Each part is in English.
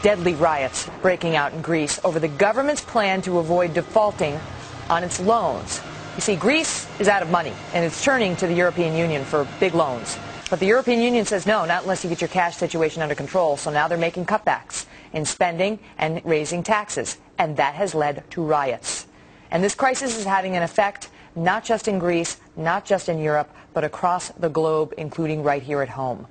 Deadly riots breaking out in Greece over the government's plan to avoid defaulting on its loans. You see, Greece is out of money, and it's turning to the European Union for big loans. But the European Union says no, not unless you get your cash situation under control. So now they're making cutbacks in spending and raising taxes, and that has led to riots. And this crisis is having an effect not just in Greece, not just in Europe, but across the globe, including right here at home.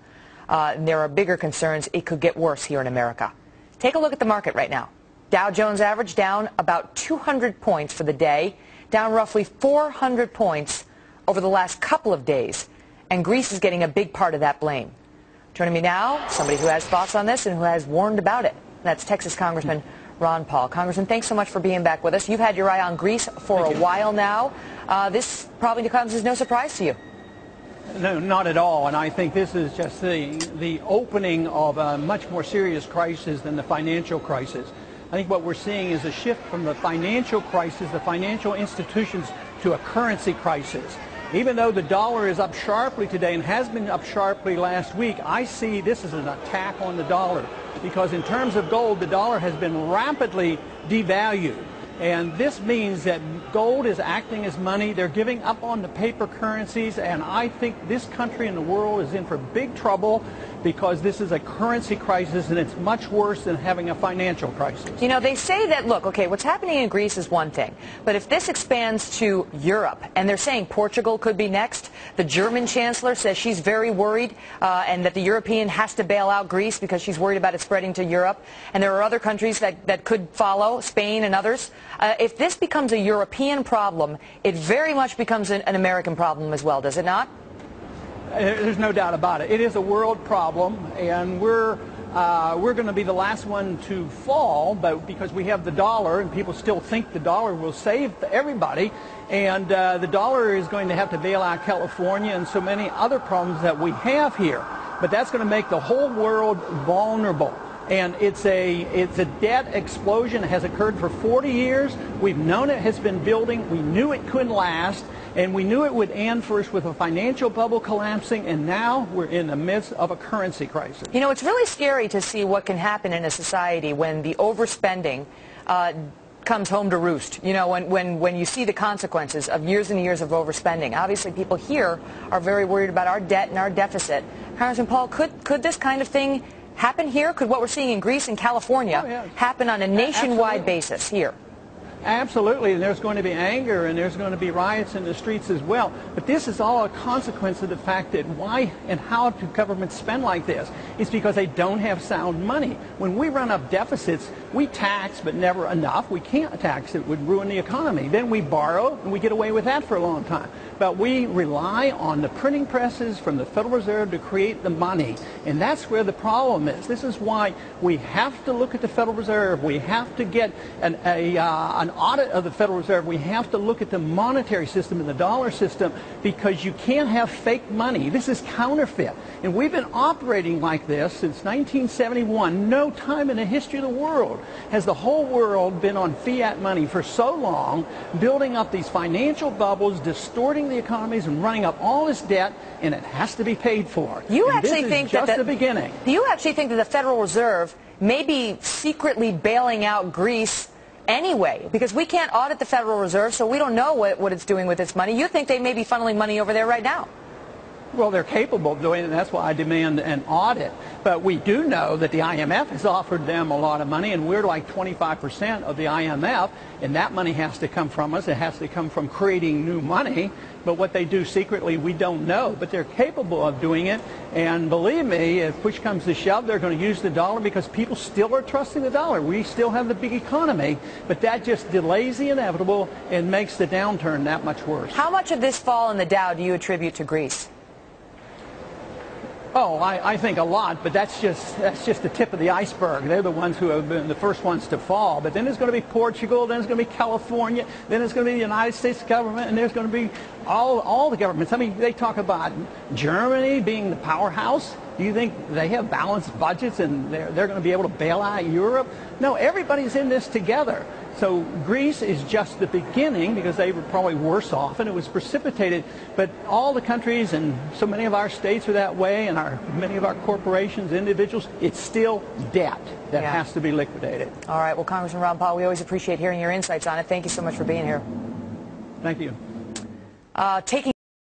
There are bigger concerns. It could get worse here in America. Take a look at the market right now. Dow Jones average down about 200 points for the day, down roughly 400 points over the last couple of days. And Greece is getting a big part of that blame. Joining me now, somebody who has thoughts on this and who has warned about it. That's Texas Congressman Ron Paul. Congressman, thanks so much for being back with us. You've had your eye on Greece for a while now. This probably comes as no surprise to you. No, not at all. And I think this is just the opening of a much more serious crisis than the financial crisis. I think what we're seeing is a shift from the financial crisis, the financial institutions, to a currency crisis. Even though the dollar is up sharply today and has been up sharply last week, I see this as an attack on the dollar. Because in terms of gold, the dollar has been rapidly devalued. And this means that gold is acting as money. They're giving up on the paper currencies. And I think this country and the world is in for big trouble because this is a currency crisis, and it's much worse than having a financial crisis. You know, they say that, look, okay, what's happening in Greece is one thing. But if this expands to Europe, and they're saying Portugal could be next, the German chancellor says she's very worried and that the European has to bail out Greece because she's worried about it spreading to Europe. And there are other countries that could follow, Spain and others. If this becomes a European problem, it very much becomes an American problem as well, does it not? There's no doubt about it. It is a world problem, and we're going to be the last one to fall, but because we have the dollar, and people still think the dollar will save everybody, and the dollar is going to have to bail out California and so many other problems that we have here. But that's going to make the whole world vulnerable. And it's a debt explosion that has occurred for 40 years. We've known it has been building. We knew it couldn't last. And we knew it would end first with a financial bubble collapsing, and now we're in the midst of a currency crisis. You know, it's really scary to see what can happen in a society when the overspending comes home to roost. You know, when you see the consequences of years and years of overspending. Obviously, people here are very worried about our debt and our deficit. Congressman Paul, could this kind of thing happen here? Could what we're seeing in Greece and California happen on a nationwide basis here? Absolutely, and there's going to be anger, and there's going to be riots in the streets as well. But this is all a consequence of the fact that why and how do governments spend like this? It's because they don't have sound money. When we run up deficits, we tax, but never enough. We can't tax. It would ruin the economy. Then we borrow, and we get away with that for a long time. But we rely on the printing presses from the Federal Reserve to create the money, and that's where the problem is. This is why we have to look at the Federal Reserve. We have to get an audit of the Federal Reserve. We have to look at the monetary system and the dollar system, because you can't have fake money. This is counterfeit. And we've been operating like this since 1971. No time in the history of the world has the whole world been on fiat money for so long, building up these financial bubbles, distorting the economies and running up all this debt, and it has to be paid for. You actually think that the beginning. Do you actually think that the Federal Reserve may be secretly bailing out Greece anyway, because we can't audit the Federal Reserve, so we don't know what it's doing with its money? You think they may be funneling money over there right now? Well, they're capable of doing it, and that's why I demand an audit. But we do know that the IMF has offered them a lot of money, and we're like 25% of the IMF, and that money has to come from us. It has to come from creating new money. But what they do secretly, we don't know. But they're capable of doing it, and believe me, if push comes to shove, they're going to use the dollar because people still are trusting the dollar. We still have the big economy, but that just delays the inevitable and makes the downturn that much worse. How much of this fall in the Dow do you attribute to Greece? Oh, I think a lot, but that's just the tip of the iceberg. They're the ones who have been the first ones to fall. But then there's going to be Portugal, then there's going to be California, then there's going to be the United States government, and there's going to be all the governments. I mean, they talk about Germany being the powerhouse. Do you think they have balanced budgets and they're going to be able to bail out Europe? No, everybody's in this together. So Greece is just the beginning, because they were probably worse off and it was precipitated. But all the countries and so many of our states are that way, and many of our corporations, individuals, it's still debt that has to be liquidated. All right. Well, Congressman Ron Paul, we always appreciate hearing your insights on it. Thank you so much for being here. Thank you. Taking